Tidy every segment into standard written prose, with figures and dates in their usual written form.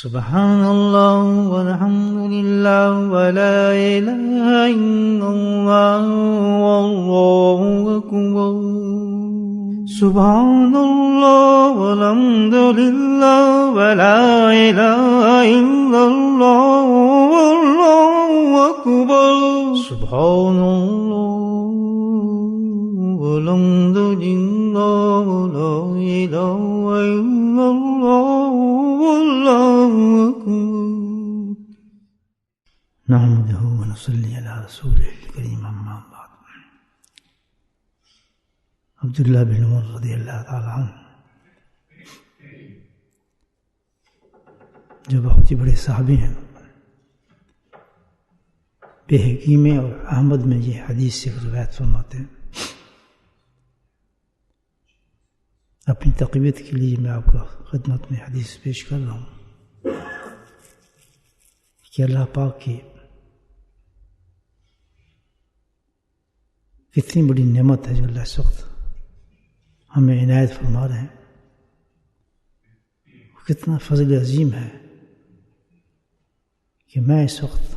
سبحان اللہ والحمد للہ ولا الہ الا اللہ واللہ اکبر سبحان اللہ والحمد للہ ولا الہ الا اللہ واللہ اکبر سبحان اللہ والحمد للہ ولا الہ الا اللہ واللہ اکبر نحمدہ ونصلی علی رسولہ الکریم اما بعد عبداللہ بن عمر رضی اللہ تعالیٰ عنہ جو بہت ہی بڑے صحابی ہیں، بہقی میں اور احمد میں یہ حدیث سے روایت فرماتے ہیں۔ اپنی تقویت کے لیے میں آپ کا خدمت میں حدیث پیش کر رہا ہوں کہ اللہ پاک کی کتنی بڑی نعمت ہے جو اللہ اس وقت ہمیں عنایت فرما رہے ہیں، کتنا فضل عظیم ہے کہ میں اس وقت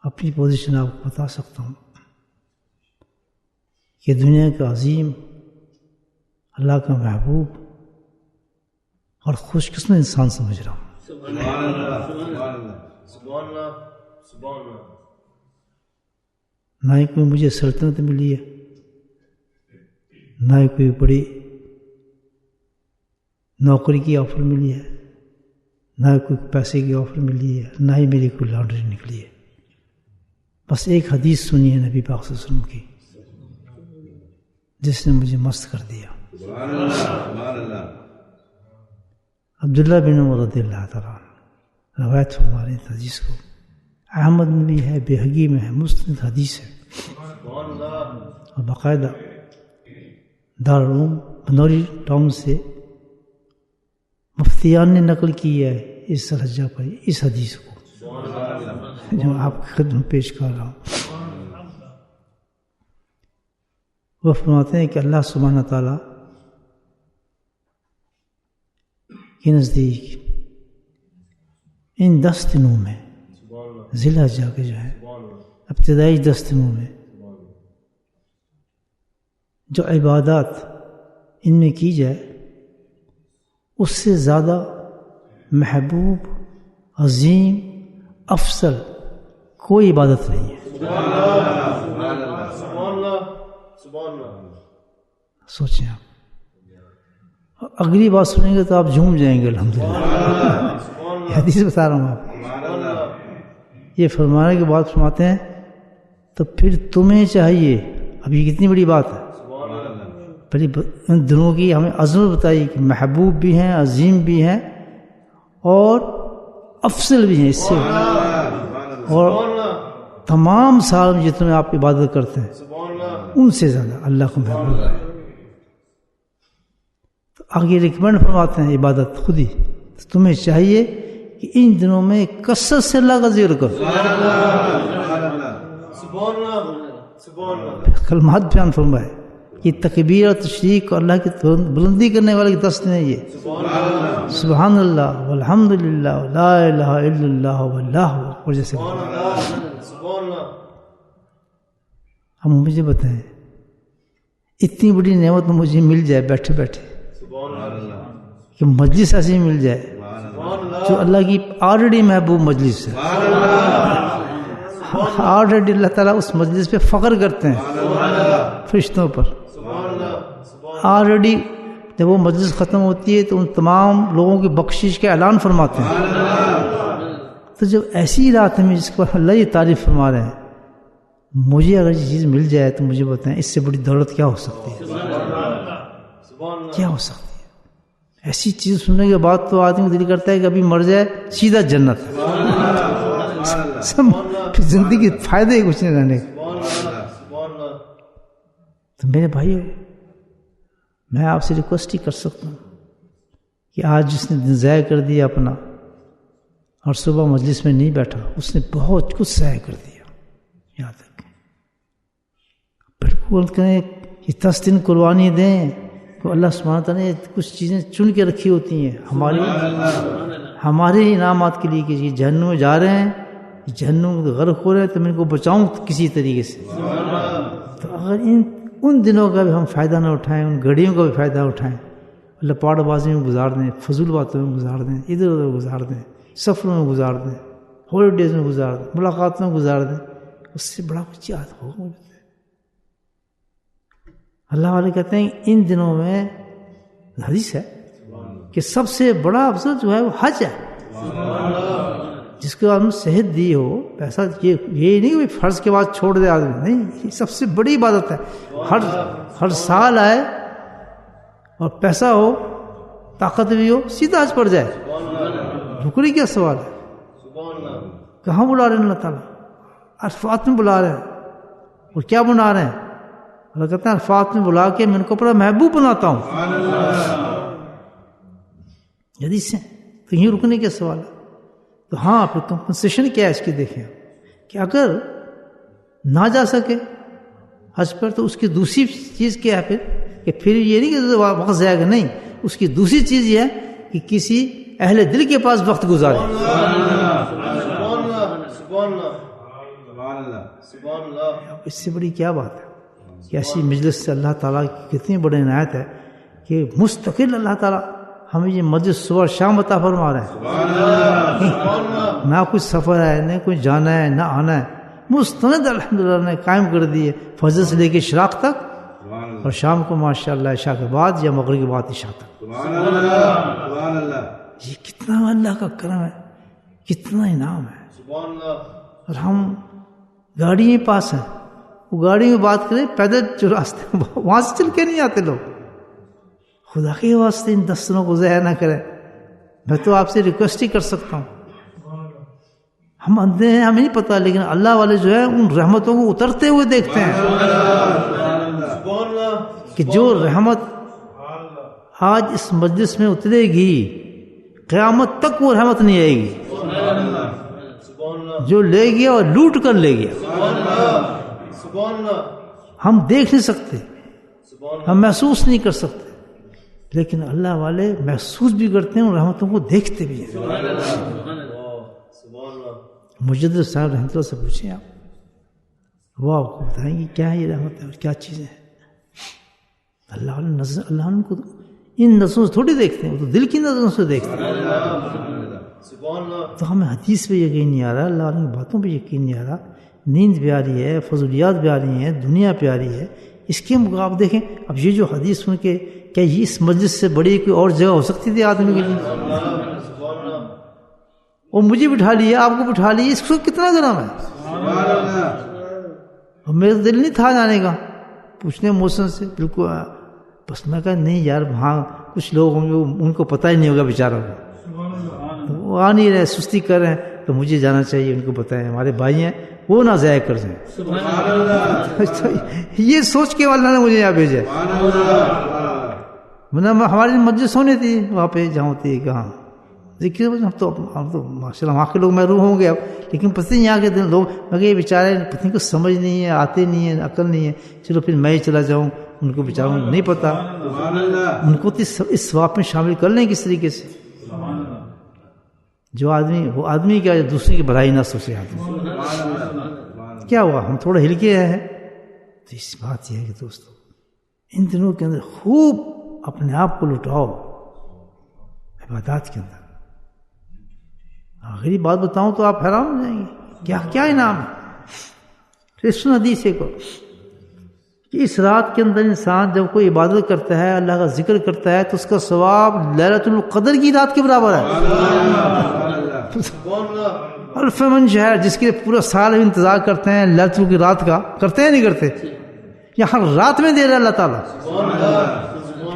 اپنی پوزیشن آپ کو بتا سکتا ہوں کہ دنیا کا عظیم، اللہ کا محبوب اور خوش قسمت انسان سمجھ رہا ہوں۔ نہ ہی کوئی مجھے سلطنت ملی ہے، نہ ہی کوئی بڑی نوکری کی آفر ملی ہے، نہ ہی کوئی پیسے کی آفر ملی ہے، نہ ہی میری کوئی لاٹری نکلی ہے۔ بس ایک حدیث سنی ہے نبی پاک صلی اللہ علیہ وسلم کی، جس نے مجھے مست کر دیا۔ عبداللہ بن عمر رضی اللہ تعالیٰ روایت فرما رہے ہیں حدیث کو، احمد میں بھی ہے، بہقی میں ہے، مستند حدیث ہے، اور باقاعدہ دارالعلوم بنوری ٹاؤن سے مفتیان نے نقل کی ہے اس درجہ پر اس حدیث کو جو آپ کی خدمت پیش کر رہا ہوں۔ وہ فرماتے ہیں کہ اللہ سبحانہ تعالیٰ کے نزدیک ان 10 دنوں میں، ذی الحجہ کے جو ہے ابتدائی 10 دنوں میں جو عبادات ان میں کی جائے اس سے زیادہ محبوب، عظیم، افضل کوئی عبادت نہیں ہے۔ سوچیں آپ، اگلی بات سنیں گے تو آپ جھوم جائیں گے الحمدللہ۔ یہ حدیث بتا رہا ہوں آپ کو، یہ فرمانے کے بعد فرماتے ہیں تو پھر تمہیں چاہیے، اب یہ کتنی بڑی بات ہے، بڑی ان دنوں کی ہمیں عظمت بتائی کہ محبوب بھی ہیں، عظیم بھی ہیں اور افضل بھی ہیں اس سے، اور تمام سال میں جتنے آپ عبادت کرتے ہیں ان سے زیادہ اللہ کو محبوب ہے۔ تو آگے ریکمینڈ فرماتے ہیں عبادت خود ہی، تمہیں چاہیے کہ ان دنوں میں کثرت سے اللہ کا ذکر کرو، کلمات بیان فرمائے، یہ تکبیر اور تشریق اور اللہ کی بلندی کرنے والے 10 دن ہیں۔ یہ سبحان اللہ والحمد للہ لا الہ الا اللہ واللہ اکبر جیسے۔ اب مجھے بتائیں، اتنی بڑی نعمت مجھے مل جائے بیٹھے بیٹھے کہ مجلس ایسی مل جائے جو اللہ کی آلریڈی محبوب مجلس ہے، آلریڈی اللہ تعالیٰ اس مجلس پہ فخر کرتے ہیں فرشتوں پر، آلریڈی جب وہ مجلس ختم ہوتی ہے تو ان تمام لوگوں کی بخشش کا اعلان فرماتے ہیں۔ تو جب ایسی رات میں جس پر اللہ یہ تعریف فرما رہے ہیں، مجھے اگر یہ چیز مل جائے تو مجھے بتائیں اس سے بڑی دولت کیا ہو سکتی ہے، کیا ہو سکتی ہے؟ ایسی چیز سننے کے بعد تو آدمی کو دل کرتا ہے کہ ابھی مر جائے سیدھا جنت ہے، پھر زندگی فائدے ہی کچھ نہیں رہنے۔ تو میرے بھائیو، میں آپ سے ریکویسٹ ہی کر سکتا ہوں کہ آج جس نے دن ضائع کر دیا اپنا اور صبح مجلس میں نہیں بیٹھا، اس نے بہت کچھ ضائع کر دیا، یاد رکھیں۔ بالکل کریں کہ 10 دن قربانی دیں تو اللہ سبحانہ تعالیٰ نے کچھ چیزیں چن کے رکھی ہوتی ہیں ہمارے انعامات کے لیے کہ جہنم میں جا رہے ہیں، جہنم میں غرق ہو رہے ہیں، تو میں ان کو بچاؤں کسی طریقے سے. تو اگر ان دنوں کا بھی ہم فائدہ نہ اٹھائیں، ان گھڑیوں کا بھی فائدہ اٹھائیں، لپاڑ بازی میں گزار دیں، فضول باتوں میں گزار دیں، ادھر ادھر گزار دیں، سفروں میں گزار دیں، ہالیڈیز میں گزار دیں، ملاقات میں گزار دیں، اس سے بڑا کچھ یاد ہوگا. اللہ والے کہتے ہیں ان دنوں میں حدیث ہے کہ سب سے بڑا افضل جو ہے وہ حج ہے. جس کو ہم صحت دی ہو، پیسہ یہ نہیں کہ فرض کے بعد چھوڑ دے آدمی، نہیں، یہ سب سے بڑی عبادت ہے. ہر سال آئے اور پیسہ ہو، طاقت بھی ہو، سیدھا حج پڑ جائے. رکنے کیا سوال ہے؟ کہاں بلا رہے ہیں اللہ تعالیٰ؟ عرفات میں بلا رہے ہیں. اور کیا بنا رہے ہیں؟ اللہ کہتے ہیں عرفات میں بلا کے میں ان کو بڑا محبوب بناتا ہوں. حدیث سے تو یوں رکنے کا سوال ہے. تو ہاں پھر کمپنسیشن کیا ہے اس کی دیکھیں کہ اگر نہ جا سکے حج پر تو اس کی دوسری چیز کیا ہے پھر یہ نہیں کہ وقت ضائع نہیں، اس کی دوسری چیز یہ ہے کہ کسی اہل دل کے پاس وقت گزارے. اس سے بڑی کیا بات ہے کہ ایسی مجلس سے اللہ تعالیٰ کی کتنی بڑی عنایت ہے کہ مستقل اللہ تعالیٰ ہمیں یہ مجلس صبح شام عطا فرما رہے ہیں. نہ کوئی سفر ہے، نہ کوئی جانا ہے، نہ آنا ہے، مستند الحمدللہ نے قائم کر دی ہے، فجر سے لے کے اشراق تک، اور شام کو ماشاءاللہ عشاء کے بعد یا مغرب کے بعد عشاء تک. یہ کتنا اللہ کا کرم ہے، کتنا انعام ہے. اور ہم گاڑی میں پاس ہیں، وہ گاڑی میں بات کریں، پیدل جو راستے وہاں سے چل کے نہیں آتے لوگ. خدا کے واسطے ان 10 دنوں کو ضائع نہ کریں. میں تو آپ سے ریکویسٹ ہی کر سکتا ہوں. ہم اندھے ہیں، ہمیں نہیں پتہ، لیکن اللہ والے جو ہے ان رحمتوں کو اترتے ہوئے دیکھتے ہیں کہ جو رحمت آج اس مجلس میں اترے گی قیامت تک وہ رحمت نہیں آئے گی. جو لے گیا اور لوٹ کر لے گیا. ہم دیکھ نہیں سکتے، ہم محسوس نہیں کر سکتے، لیکن اللہ والے محسوس بھی کرتے ہیں اور رحمتوں کو دیکھتے بھی ہیں. مجدد صاحب رحمۃ اللہ سے پوچھیں آپ، وہ آپ کو بتائیں گے کیا ہے یہ رحمت ہے اور کیا چیزیں ہیں. اللہ والے نظر، اللہ ان کو ان نظروں سے تھوڑی دیکھتے ہیں، وہ تو دل کی نظروں سے دیکھتے ہیں. تو ہمیں حدیث پہ یقین نہیں آ رہا، اللہ والے کی باتوں پہ یقین نہیں آ رہا. نیند پیاری ہے، فضولیات پیاری ہیں، دنیا پیاری ہے. اس کے مقابلے دیکھیں اب یہ جو حدیث سن کے، کیا یہ اس مجلس سے بڑی کوئی اور جگہ ہو سکتی تھی آدمی کے لیے؟ اور مجھے بٹھا لیا، آپ کو بٹھا لیا، اس کو کتنا گرم ہے. اور میرا دل نہیں تھا جانے کا، پوچھنے موسم سے بالکل. بس میں کہا نہیں یار، وہاں کچھ لوگ ہوں گے ان کو پتہ ہی نہیں ہوگا بیچاروں کو، وہ آ نہیں رہے، سستی کر رہے ہیں، تو مجھے جانا چاہیے. ان کو بتائیں ہمارے بھائی ہیں، وہ نہ ضائع کر جائیں. یہ سوچ کے اللہ نے مجھے یہاں بھیجا. ہماری مجلس ہونے تھی وہاں پہ جہاں ہوتی ہے کہاں ذکر. ہم تو ماشاء اللہ وہاں کے لوگ محروم ہوں گے اب، لیکن پتہ نہیں یہاں کے لوگ مگر یہ بیچارے پتہ نہیں کچھ سمجھ نہیں ہے، آتے نہیں ہیں، عقل نہیں ہے. چلو پھر میں ہی چلا جاؤں، ان کو بیچاروں نہیں پتہ، ان کو تو اس ثواب میں شامل کر لیں کس طریقے سے. جو آدمی، وہ آدمی کیا دوسرے کی بھلائی نہ سوچے. آدمی کیا ہوا، ہم تھوڑا ہل کے آئے ہیں. تو اس بات یہ ہے کہ دوستو ان دنوں کے اندر خوب اپنے آپ کو لٹاؤ عبادات کے اندر. آخری بات بتاؤں تو آپ حیران ہو جائیں گے، کیا انعام ہے. سن حدیث کو کہ اس رات کے اندر انسان جب کوئی عبادت کرتا ہے، اللہ کا ذکر کرتا ہے، تو اس کا ثواب لیلۃ القدر کی رات کے برابر ہے. الف من شہر، جس کے پورا سال ہم انتظار کرتے ہیں لیلۃ القدر کی رات کا، کرتے ہیں نہیں کرتے؟ یہاں رات میں دے رہا ہے اللہ تعالیٰ.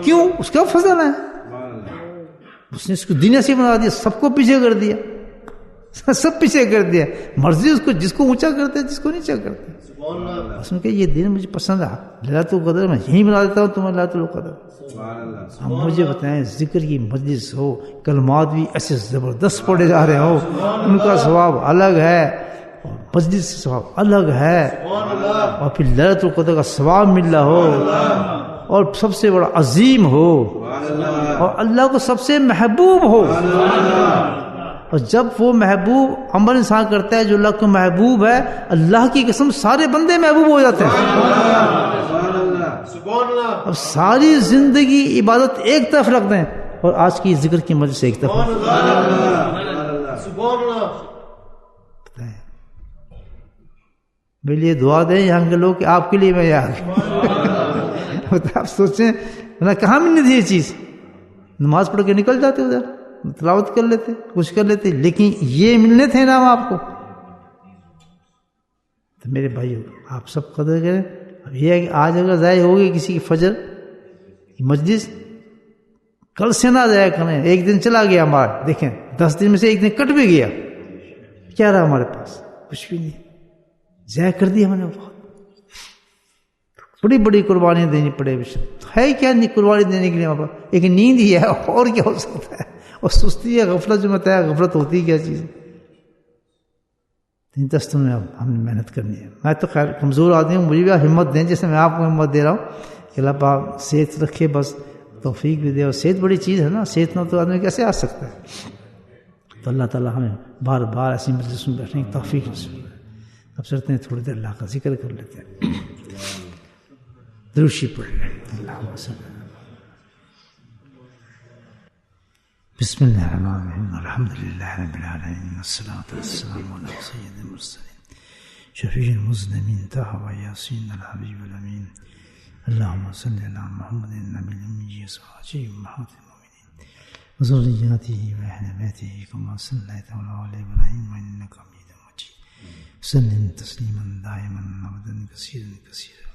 کیوں؟ اس کا فضل ہے. اس نے اس کو دنیا سے بنا دیا، سب کو پیچھے کر دیا، سب پیچھے کر دیا. مرضی اس کو، جس کو اونچا کرتے ہیں، جس کو نیچا کرتے ہیں. اس نے کہا یہ دن مجھے پسند ہے، لیلۃ القدر میں یہیں بنا دیتا ہوں تمہیں لیلۃ القدر. ہم مجھے بتائیں ذکر کی مجلس ہو، کلمات بھی ایسے زبردست پڑھے جا رہے ہو، ان کا ثواب الگ ہے، مجلس کا ثواب الگ ہے، اور پھر لیلۃ القدر کا ثواب مل رہا ہو، اور سب سے بڑا عظیم ہو، اور اللہ کو سب سے محبوب ہو. اور جب وہ محبوب عمل انسان کرتا ہے جو اللہ کو محبوب ہے، اللہ کی قسم سارے بندے محبوب ہو جاتے ہیں. اب ساری زندگی عبادت ایک طرف رکھ دیں اور آج کی ذکر کی مجلس ایک طرف. میرے لیے دعا دیں یہاں کے لوگ کہ آپ کے لیے میں یہاں آپ سوچیں کہاں ملنی تھی یہ چیز. نماز پڑھ کے نکل جاتے ادھر، تلاوت کر لیتے، کچھ کر لیتے، لیکن یہ ملنے تھے نام آپ کو. تو میرے بھائیو آپ سب قدر کریں. اب یہ ہے کہ آج اگر ضائع ہوگی کسی کی فجر کی مجلس، کل سے نہ ضائع کریں. ایک دن چلا گیا ہمارا، دیکھیں 10 دن میں سے ایک دن کٹ بھی گیا، کیا رہا ہمارے پاس؟ کچھ بھی نہیں. ضائع کر دیا ہم نے. بہت بڑی بڑی قربانیاں دینی پڑے. ہے کیا نہیں قربانی دینے کے لیے وہاں پر؟ ایک نیند ہی ہے، اور کیا ہو سکتا ہے؟ اور سستی ہے، غفلت جو بتایا، غفلت ہوتی کیا چیز ہے؟ 10 دن میں اب ہم نے محنت کرنی ہے. میں تو خیر کمزور آدمی ہوں، مجھے بھی ہمت دیں جیسے میں آپ کو ہمت دے رہا ہوں کہ اللہ پاک صحت رکھے، بس توفیق بھی دے. اور صحت بڑی چیز ہے نا، صحت نہ تو آدمی کیسے آ سکتا ہے؟ تو اللہ تعالیٰ ہمیں بار بار ایسی مجلس میں بیٹھنے کی توفیق نصیب کرے. اب چلتے ہیں تھوڑی دیر اللہ کا ذکر کر لیتے ہیں. دروشی پڑھ لیں. اللہم صلی اللہ. بسم اللہ الرحمن الرحیم. الحمدللہ رب العالمین، والصلاة والسلام علی سید المرسلین شفیع المذنبین طہ و یاسین الحبیب الامین. اللہم صلی علی محمد النبی الامی وازواجہ امہات المؤمنین وذریاتہ واہل بیتہ کما صلیت علی آل ابراہیم انک حمید مجید. وسلم تسلیما دائما ابدا کثیرا کثیرا.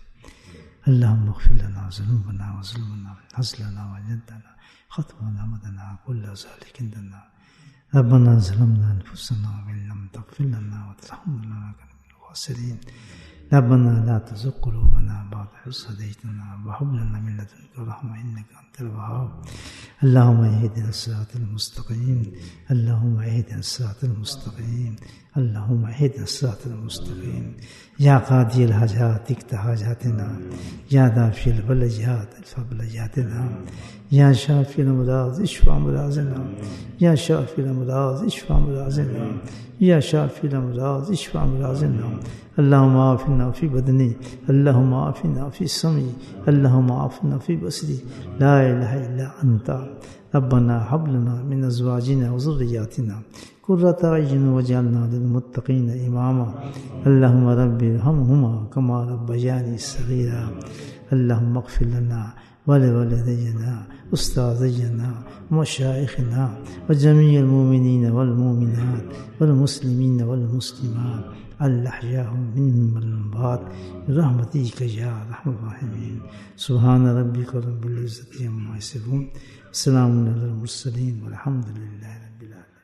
اللهم اغفر لنا ذنوبنا وظلمنا حزلنا وجدنا خطونا مدنا كل ذلك عندنا. ربنا ظلمنا انفسنا وان لم تغفر لنا وترحمنا لنكن من الخاسرين. ربنا لا تزغ قلوبنا بعد إذ هديتنا وهب لنا من لدنك رحمة إنك أنت الوهاب. اللهم اهدنا الصراط المستقيم. اللهم اهدنا الصراط المستقيم. اللهم اهدنا الصراط المستقيم. يا قاضي الحاجات اقض حاجاتنا. يا دافع البليات ادفع بلياتنا. يا شافي الأمراض اشف أمراضنا. يا شافي الأمراض اشف أمراضنا. يا شافي الأمراض اشف أمراضنا. اللهم عافنا في بدني. اللهم عافنا في سمعي. اللهم عافنا في بصري. لا إله إلا أنت. ربنا هب لنا من أزواجنا وذرياتنا قرة أعين واجعلنا للمتقين إماما. اللهم رب ارحمهما كما ربياني صغيرا. اللهم اغفر لنا ولوالدينا أستاذينا ومشايخنا وجميع المؤمنين والمؤمنات والمسلمين والمسلمات الأحياء منهم والأموات برحمتك يا أرحم الراحمين. سبحان ربك رب العزة عما يصفون. سلام على المرسلين والحمد لله رب العالمين.